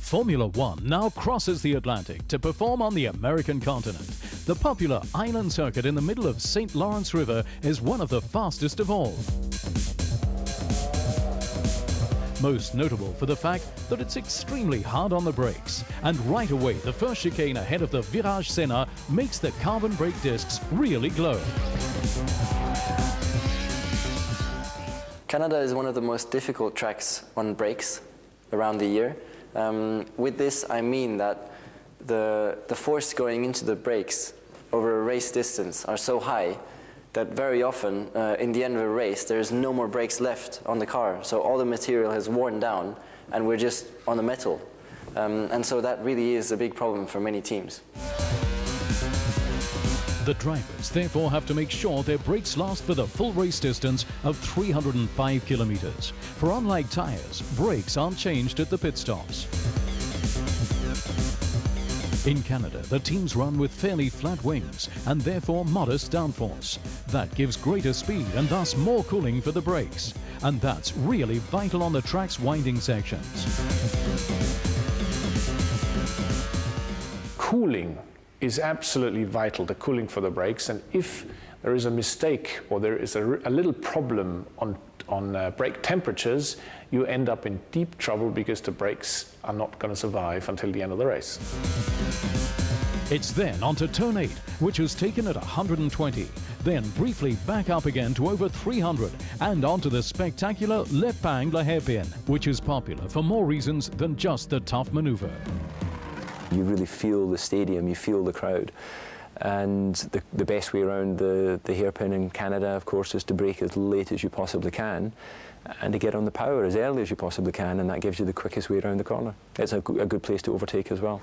Formula One now crosses the Atlantic to perform on the American continent. The popular island circuit in the middle of St. Lawrence River is one of the fastest of all. Most notable for the fact that it's extremely hard on the brakes, and right away the first chicane ahead of the Virage Senna makes the carbon brake discs really glow. Canada is one of the most difficult tracks on brakes around the year. With this I mean that the force going into the brakes over a race distance are so high that very often in the end of a race there is no more brakes left on the car, so all the material has worn down and we're just on the metal, and so that really is a big problem for many teams. The drivers therefore have to make sure their brakes last for the full race distance of 305 kilometers. For unlike tires, brakes aren't changed at the pit stops. In Canada, the teams run with fairly flat wings and therefore modest downforce. That gives greater speed and thus more cooling for the brakes. And that's really vital on the track's winding sections. Cooling is absolutely vital, the cooling for the brakes, and if there is a mistake or there is a little problem on brake temperatures, you end up in deep trouble because the brakes are not going to survive until the end of the race. It's then on to turn 8, which is taken at 120, then briefly back up again to over 300 and onto the spectacular l'Épingle hairpin, which is popular for more reasons than just the tough maneuver. You really feel the stadium, you feel the crowd. And the best way around the hairpin in Canada, of course, is to brake as late as you possibly can and to get on the power as early as you possibly can, and that gives you the quickest way around the corner. It's a good place to overtake as well.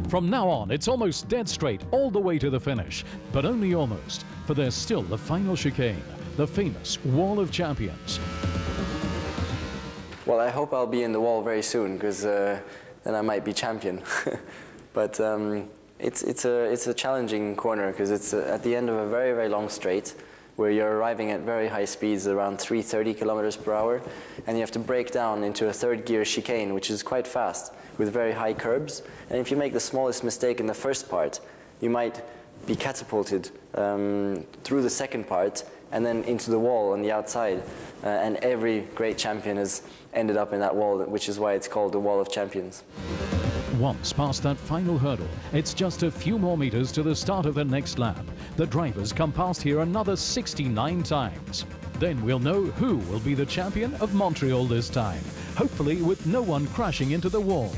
From now on, it's almost dead straight all the way to the finish, but only almost, for there's still the final chicane, the famous Wall of Champions. Well, I hope I'll be in the wall very soon, because then I might be champion. But it's a challenging corner, because it's at the end of a very, very long straight where you're arriving at very high speeds, around 330 kilometers per hour, and you have to brake down into a third gear chicane, which is quite fast, with very high curbs. And if you make the smallest mistake in the first part, you might be catapulted through the second part and then into the wall on the outside. And every great champion has ended up in that wall, which is why it's called the Wall of Champions. Once past that final hurdle, it's just a few more meters to the start of the next lap. The drivers come past here another 69 times. Then we'll know who will be the champion of Montreal this time, hopefully with no one crashing into the wall.